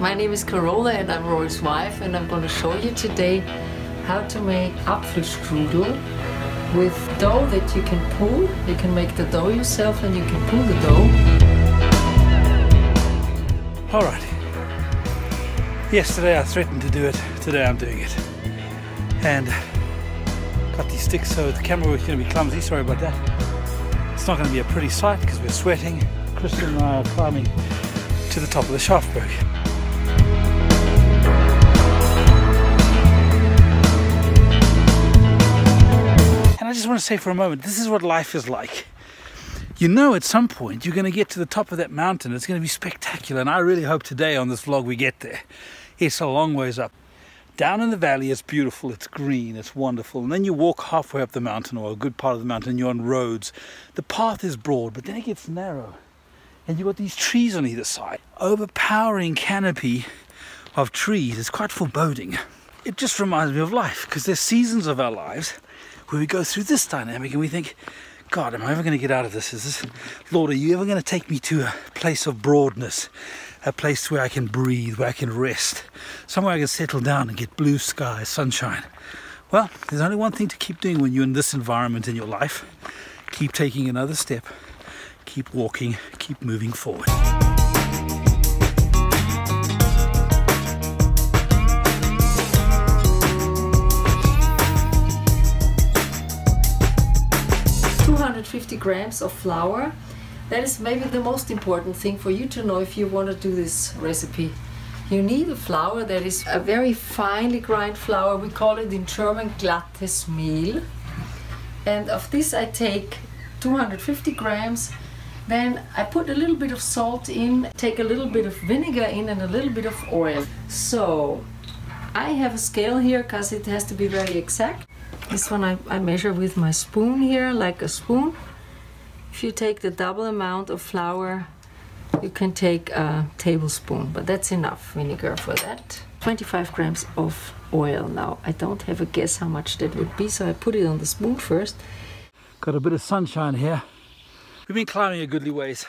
My name is Carola and I'm Rory's wife, and I'm going to show you today how to make Apfelstrudel with dough that you can pull. You can make the dough yourself and you can pull the dough. Alright, yesterday I threatened to do it, today I'm doing it. And got these sticks so the camera was going to be clumsy, sorry about that. It's not going to be a pretty sight because we're sweating. Christian and I are climbing to the top of the Schafberg. And I just want to say for a moment, this is what life is like. You know, at some point you're going to get to the top of that mountain. It's going to be spectacular, and I really hope today on this vlog we get there. It's a long ways up. Down in the valley it's beautiful, it's green, it's wonderful, and then you walk halfway up the mountain, or a good part of the mountain, you're on roads. The path is broad, but then it gets narrow, and you've got these trees on either side. Overpowering canopy of trees. It's quite foreboding. It just reminds me of life, because there's seasons of our lives where we go through this dynamic and we think, God, am I ever going to get out of this? Lord, are you ever going to take me to a place of broadness? A place where I can breathe, where I can rest, somewhere I can settle down and get blue skies, sunshine. Well, there's only one thing to keep doing when you're in this environment in your life. Keep taking another step, keep walking, keep moving forward. Grams of flour. That is maybe the most important thing for you to know if you want to do this recipe. You need a flour that is a very finely ground flour. We call it in German glattes Mehl. And of this I take 250 grams. Then I put a little bit of salt in, take a little bit of vinegar in, and a little bit of oil. So I have a scale here because it has to be very exact. This one I measure with my spoon here, like a spoon. If you take the double amount of flour, you can take a tablespoon, but that's enough vinegar for that. 25 grams of oil. Now, I don't have a guess how much that would be, so I put it on the spoon first. Got a bit of sunshine here. We've been climbing a goodly ways.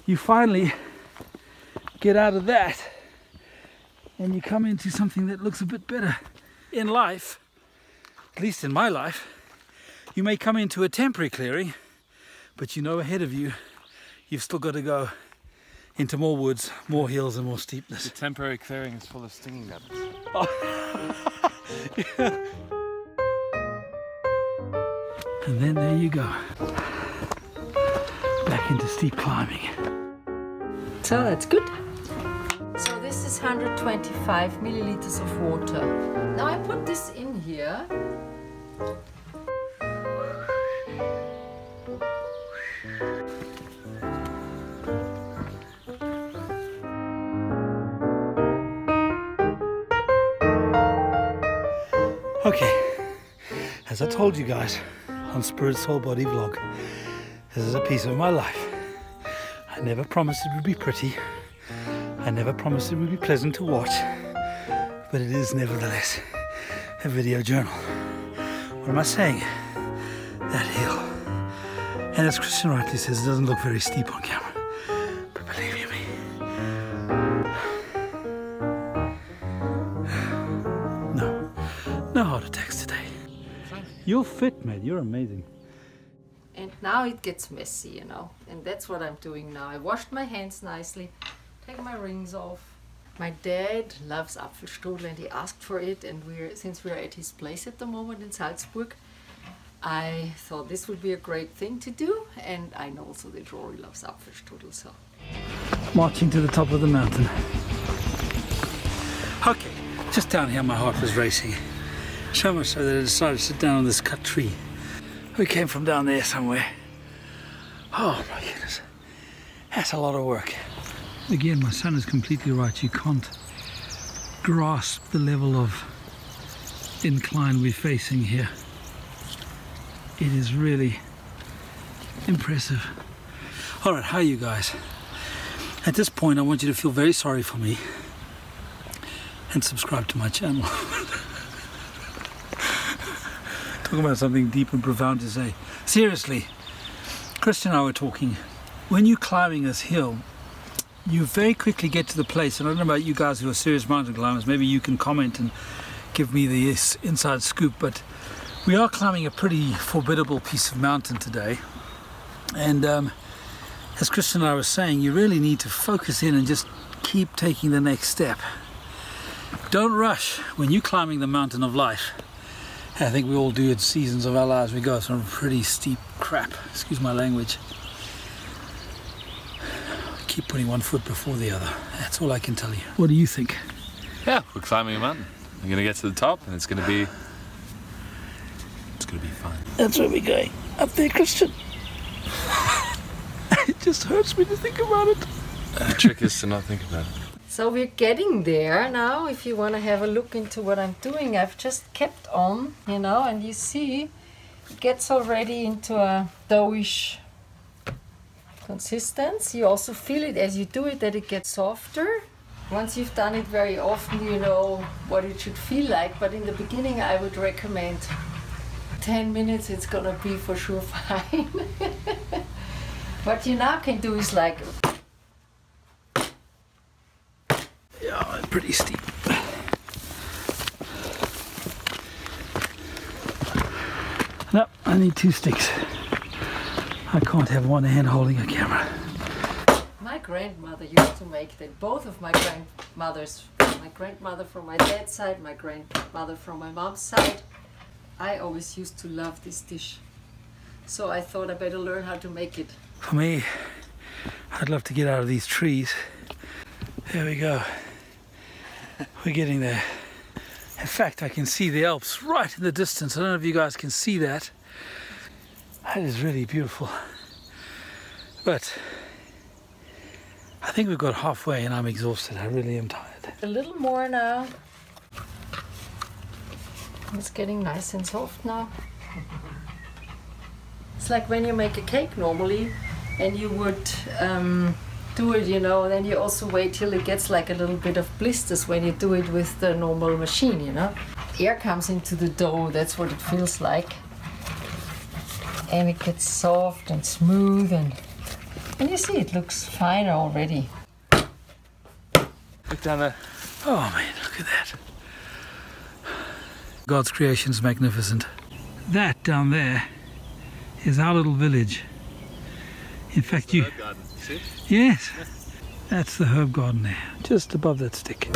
You finally get out of that and you come into something that looks a bit better. In life, at least in my life, you may come into a temporary clearing, but you know ahead of you, you've still got to go into more woods, more hills and more steepness. The temporary clearing is full of stinging nettles. Oh. Yeah. And then there you go. Back into steep climbing. So that's good. So this is 125 milliliters of water. Now I put this in here. Okay, as I told you guys on Spirit Soul Body vlog, this is a piece of my life. I never promised it would be pretty. I never promised it would be pleasant to watch, but it is nevertheless a video journal. What am I saying? That hill. And as Christian rightly says, it doesn't look very steep on camera, but believe you me. No heart attacks today. You're fit, man. You're amazing. And now it gets messy, you know. And that's what I'm doing now. I washed my hands nicely, take my rings off. My dad loves Apfelstrudel and he asked for it. And since we're at his place at the moment in Salzburg, I thought this would be a great thing to do. And I know also that Rory loves Apfelstrudel, so. Marching to the top of the mountain. Okay, just down here my heart was racing. So much so that I decided to sit down on this cut tree. We came from down there somewhere. Oh my goodness, that's a lot of work. Again, my son is completely right. You can't grasp the level of incline we're facing here. It is really impressive. All right, how are you guys? At this point, I want you to feel very sorry for me and subscribe to my channel. Talk about something deep and profound to say. Seriously, Christian and I were talking. When you're climbing this hill, you very quickly get to the place, and I don't know about you guys who are serious mountain climbers, maybe you can comment and give me the inside scoop, but we are climbing a pretty formidable piece of mountain today. And as Christian and I were saying, you really need to focus in and just keep taking the next step. Don't rush when you're climbing the mountain of life. I think we all do at seasons of our lives. We go through some pretty steep crap, excuse my language. Keep putting one foot before the other. That's all I can tell you. What do you think? Yeah, we're climbing a mountain. We're gonna get to the top, and it's gonna be fun. That's where we're going. Up there, Christian. It just hurts me to think about it. The trick is to not think about it. So we're getting there now. If you want to have a look into what I'm doing, I've just kept on, you know, and you see it gets already into a doughish consistency. You also feel it as you do it that it gets softer. Once you've done it very often, you know what it should feel like, but in the beginning I would recommend 10 minutes. It's gonna be for sure fine. What you now can do is like, yeah, it's pretty steep. No, I need 2 sticks. I can't have one hand holding a camera. my grandmother used to make that. Both of my grandmothers, my grandmother from my dad's side, my grandmother from my mom's side, I always used to love this dish. So I thought I better learn how to make it. For me, I'd love to get out of these trees. There we go. We're getting there. In fact, I can see the Alps right in the distance. I don't know if you guys can see that. That is really beautiful. But I think we've got halfway and I'm exhausted. I really am tired. A little more now. It's getting nice and soft now. It's like when you make a cake normally and you would do it, you know, then you also wait till it gets like a little bit of blisters when you do it with the normal machine, you know. Air comes into the dough, that's what it feels like. And it gets soft and smooth and you see it looks fine already. Look down there. Oh man, look at that. God's creation is magnificent. That down there is our little village. In fact, you... Garden. See? Yes, that's the herb garden there, just above that stick.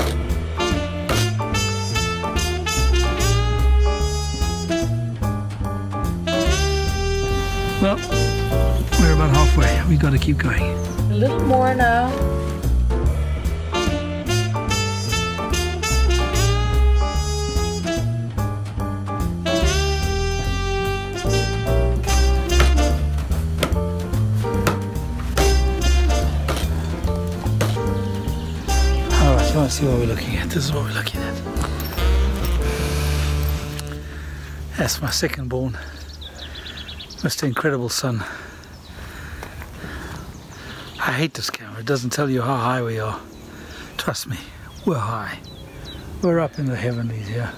Well, we're about halfway. We've got to keep going. A little more now. Let's see what we're looking at. This is what we're looking at. That's my second born, Mr. Incredible Son. I hate this camera. It doesn't tell you how high we are. Trust me, we're high. We're up in the heavenlies here.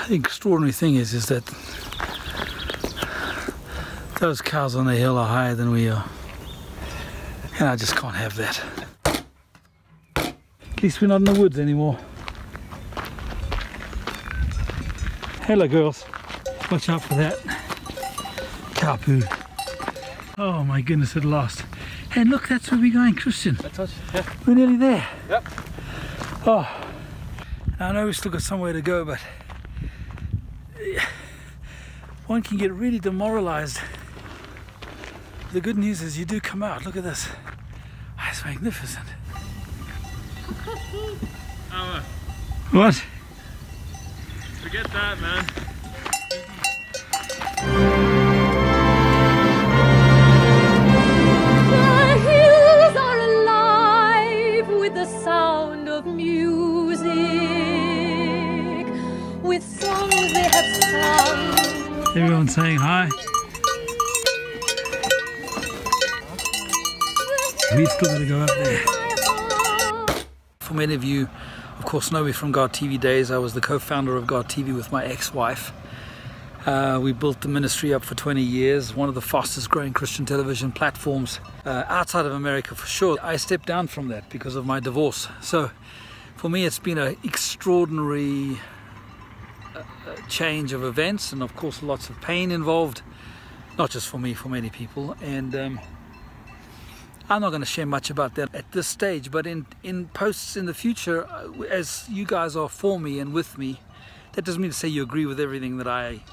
The extraordinary thing is that those cows on the hill are higher than we are. And I just can't have that. At least we're not in the woods anymore. Hello girls, watch out for that cow poo. Oh my goodness, at last. And look, that's where we're going, Christian. Yeah. We're nearly there. Yep. Oh, I know we've still got some way to go, but one can get really demoralized. The good news is you do come out. Look at this. It's magnificent. What? Forget that, man. The hills are alive with the sound of music, with songs they have sung. Everyone saying hi. We've still got to go up there. For many of you, of course, know me from GODTV days. I was the co-founder of GODTV with my ex-wife. We built the ministry up for 20 years, one of the fastest growing Christian television platforms outside of America for sure. I stepped down from that because of my divorce. So for me it's been an extraordinary change of events, and of course lots of pain involved, not just for me, for many people. And I'm not going to share much about that at this stage, but in posts in the future, as you guys are for me and with me, that doesn't mean to say you agree with everything that I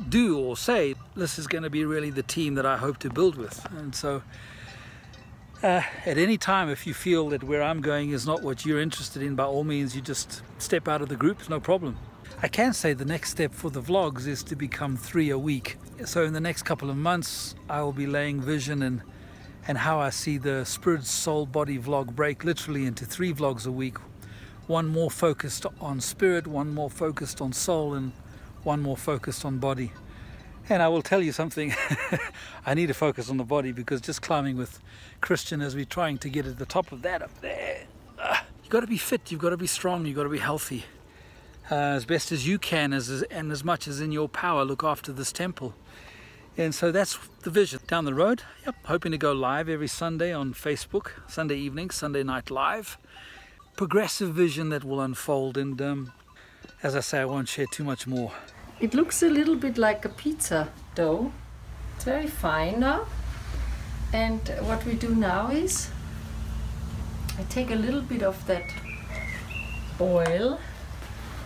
do or say. This is going to be really the team that I hope to build with. And so at any time, if you feel that where I'm going is not what you're interested in, by all means you just step out of the group, no problem. I can say the next step for the vlogs is to become 3 a week. So in the next couple of months I will be laying vision and how I see the Spirit, Soul, Body vlog break literally into 3 vlogs a week. One more focused on spirit, one more focused on soul, and one more focused on body. And I will tell you something, I need to focus on the body, because just climbing with Christian as we're trying to get at the top of that up there, you've got to be fit, you've got to be strong, you've got to be healthy. As best as you can, and as much as in your power, look after this temple. And so that's the vision. Down the road, yep, hoping to go live every Sunday on Facebook, Sunday evening, Sunday night live. Progressive vision that will unfold, and as I say, I won't share too much more. It looks a little bit like a pizza dough. It's very fine now. And what we do now is I take a little bit of that oil,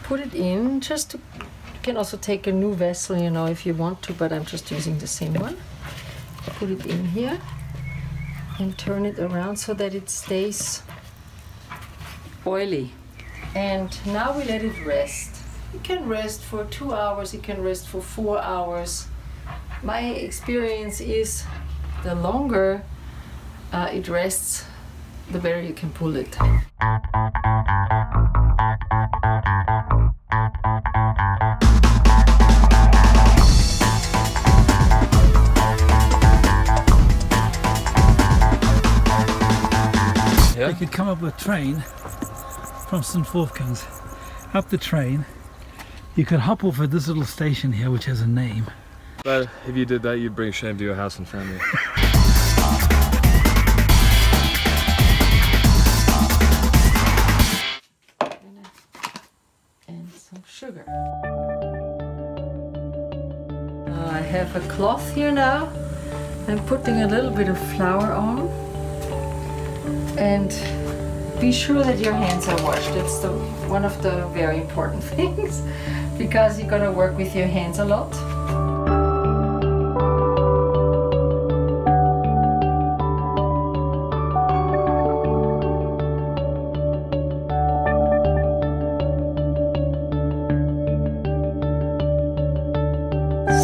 put it in, just to, you can also take a new vessel, you know, if you want to, but I'm just using the same one. Put it in here and turn it around so that it stays oily. And now we let it rest. You can rest for 2 hours, you can rest for 4 hours. My experience is the longer it rests, the better you can pull it. Yeah. You could come up with a train from St. Wolfgang's, up the train. You could hop off at this little station here, which has a name. But if you did that, you'd bring shame to your house and family. And some sugar. I have a cloth here now. I'm putting a little bit of flour on. And be sure that your hands are washed. That's one of the very important things, because you're going to work with your hands a lot.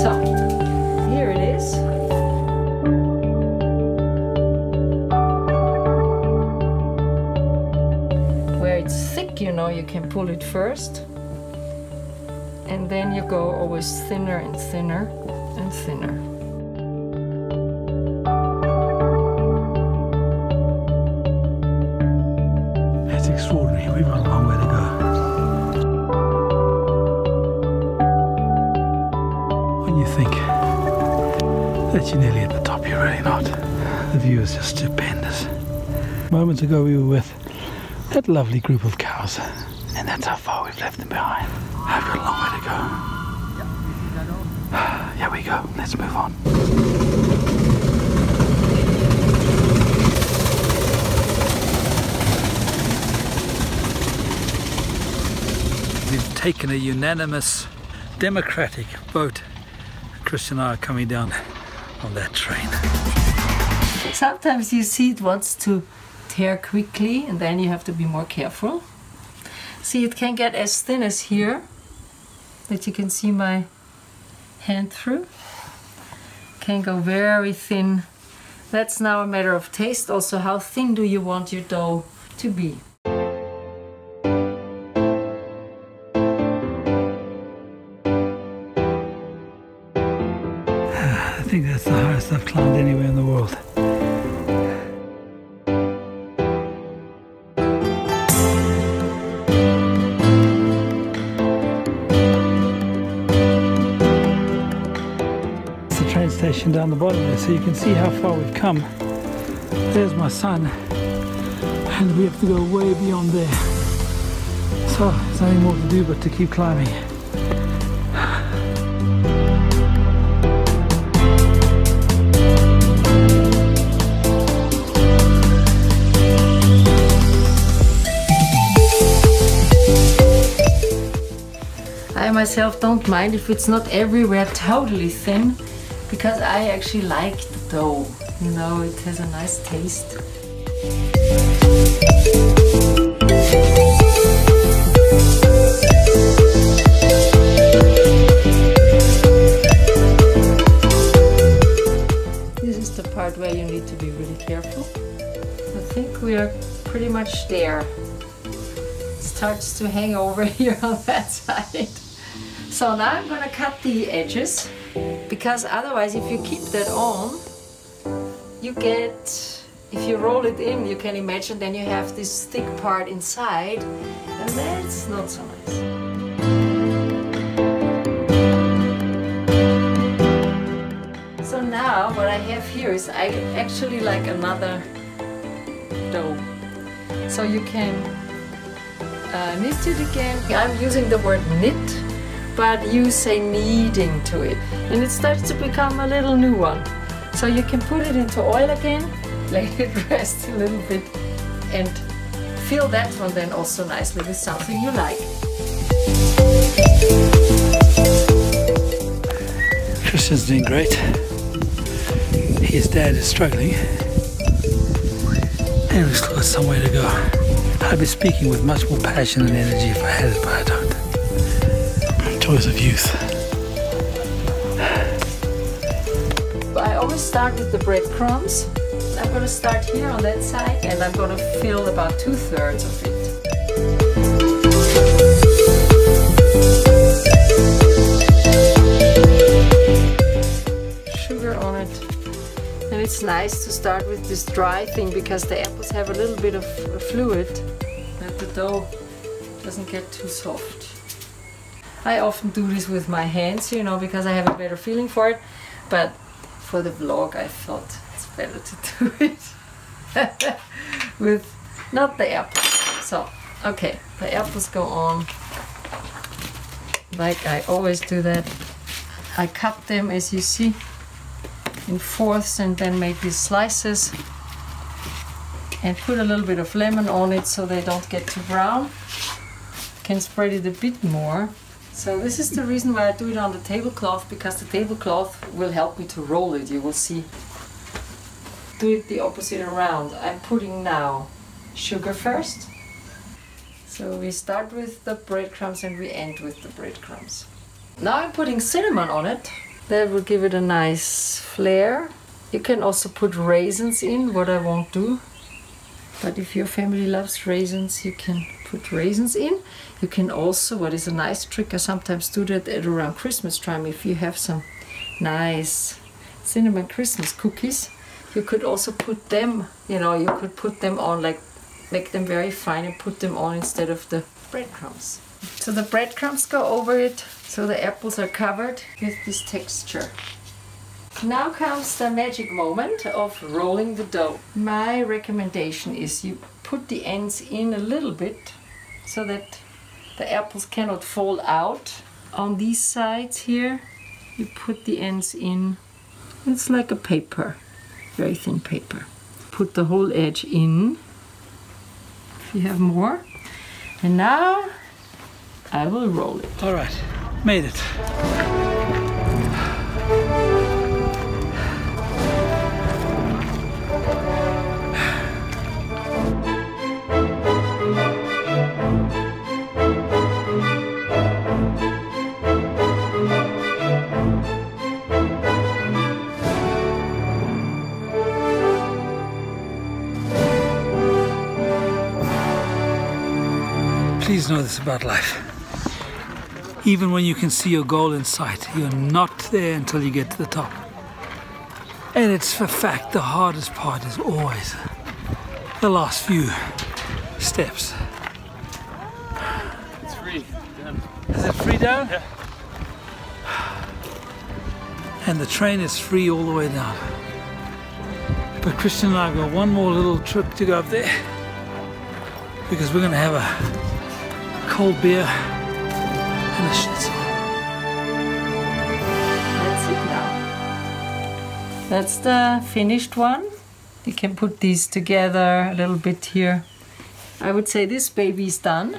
So, here it is. You know, you can pull it first, and then you go always thinner and thinner and thinner. That's extraordinary. We've got a long way to go. When you think that you're nearly at the top, you're really not. The view is just stupendous. Moments ago we were with that lovely group of cows, and that's how far we've left them behind. I've got a long way to go. Here we go, let's move on. We've taken a unanimous democratic vote. Christian and I are coming down on that train. Sometimes you see it wants to tear quickly, and then you have to be more careful. See, it can get as thin as here, that you can see my hand through. Can go very thin. That's now a matter of taste. Also, how thin do you want your dough to be? I think that's the highest I've climbed anywhere in the world. section down the bottom there so you can see how far we've come. There's my son, and we have to go way beyond there. So there's nothing more to do but to keep climbing. I myself don't mind if it's not everywhere totally thin, because I actually like the dough. You know, it has a nice taste. This is the part where you need to be really careful. I think we are pretty much there. It starts to hang over here on that side. So now I'm gonna cut the edges, because otherwise if you keep that on, you get, if you roll it in, you can imagine then you have this thick part inside, and that's not so nice. So now what I have here is actually like another dough. So you can knit it again. I'm using the word knit, but you say kneading to it, and it starts to become a little new one. So you can put it into oil again, let it rest a little bit, and fill that one then also nicely with something you like. Christian's doing great. His dad is struggling, and we've still got some way to go. I'd be speaking with much more passion and energy if I had it, but I don't. Joys of youth. I always start with the breadcrumbs. I'm going to start here on that side, and I'm going to fill about 2/3 of it. Sugar on it. And it's nice to start with this dry thing, because the apples have a little bit of fluid, that the dough doesn't get too soft. I often do this with my hands, you know, because I have a better feeling for it, but for the vlog I thought it's better to do it with not the apples. So, okay, the apples go on like I always do that. I cut them, as you see, in fourths, and then make these slices and put a little bit of lemon on it so they don't get too brown. Can spread it a bit more. So this is the reason why I do it on the tablecloth, because the tablecloth will help me to roll it, you will see. Do it the opposite around. I'm putting now sugar first. So we start with the breadcrumbs and we end with the breadcrumbs. Now I'm putting cinnamon on it. That will give it a nice flair. You can also put raisins in, what I won't do. But if your family loves raisins, you can put raisins in. You can also, what is a nice trick, I sometimes do that at around Christmas time, if you have some nice cinnamon Christmas cookies, you could also put them, you know, you could put them on, like make them very fine and put them on instead of the breadcrumbs. So the breadcrumbs go over it, so the apples are covered with this texture. Now comes the magic moment of rolling the dough. My recommendation is you put the ends in a little bit so that the apples cannot fall out. On these sides here, you put the ends in. It's like a paper, very thin paper. Put the whole edge in, if you have more. And now I will roll it. All right, made it. Please know this about life. Even when you can see your goal in sight, you're not there until you get to the top. And it's a fact, the hardest part is always the last few steps. It's free. Done. Is it free down? Yeah. and the train is free all the way down. But Christian and I have got one more little trip to go up there because we're going to have a cold beer and a schnitzel. That's it now. That's the finished one. You can put these together a little bit here. I would say this baby is done.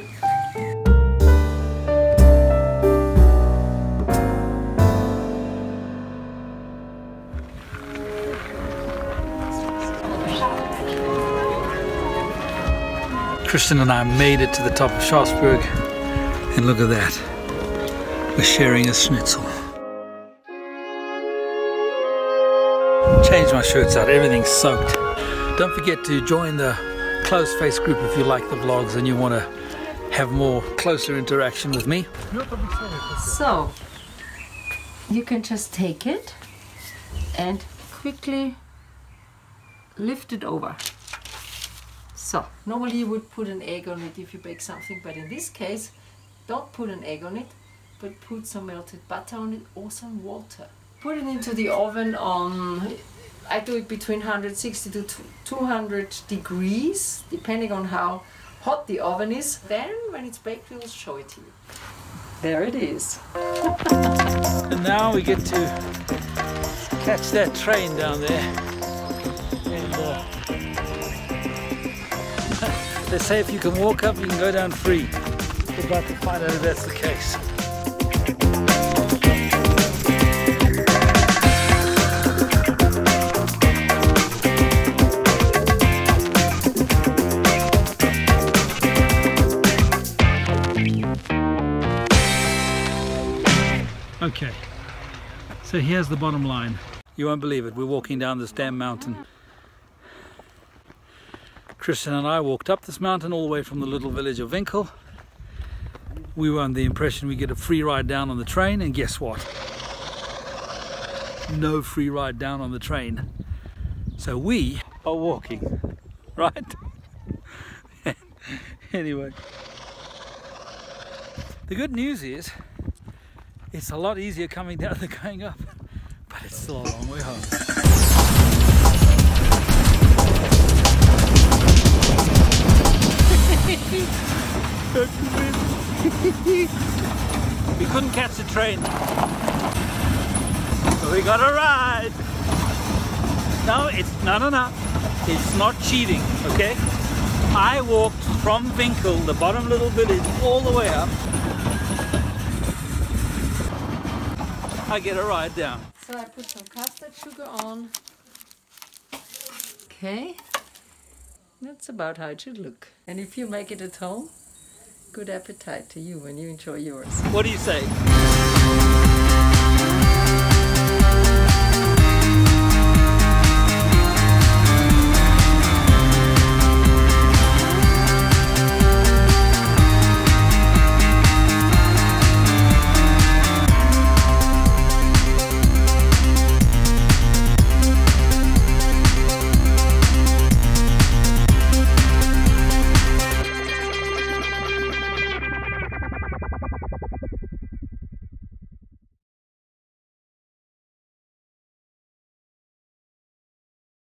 Christian and I made it to the top of Schlossberg, and look at that. We're sharing a schnitzel. Changed my shirts out, everything's soaked. Don't forget to join the closed face group if you like the vlogs and you want to have more closer interaction with me. So, you can just take it and quickly lift it over. So, normally you would put an egg on it if you bake something, but in this case, don't put an egg on it, but put some melted butter on it or some water. Put it into the oven on, I do it between 160 to 200 degrees, depending on how hot the oven is. Then, when it's baked, we'll show it to you. There it is. And now we get to catch that train down there. And they say if you can walk up, you can go down free. We're about to find out if that's the case. Okay, so here's the bottom line. You won't believe it, we're walking down this damn mountain. Christian and I walked up this mountain all the way from the little village of Winkel. We were under the impression we get a free ride down on the train, and guess what? No free ride down on the train. So we are walking, right? Anyway, the good news is it's a lot easier coming down than going up, but it's still a long way home. We couldn't catch the train, but we got a ride. No, it's not cheating, okay? I walked from Winkel, the bottom little village, all the way up. I get a ride down. So I put some custard sugar on. Okay, that's about how it should look. And if you make it at home, good appetite to you when you enjoy yours. What do you say?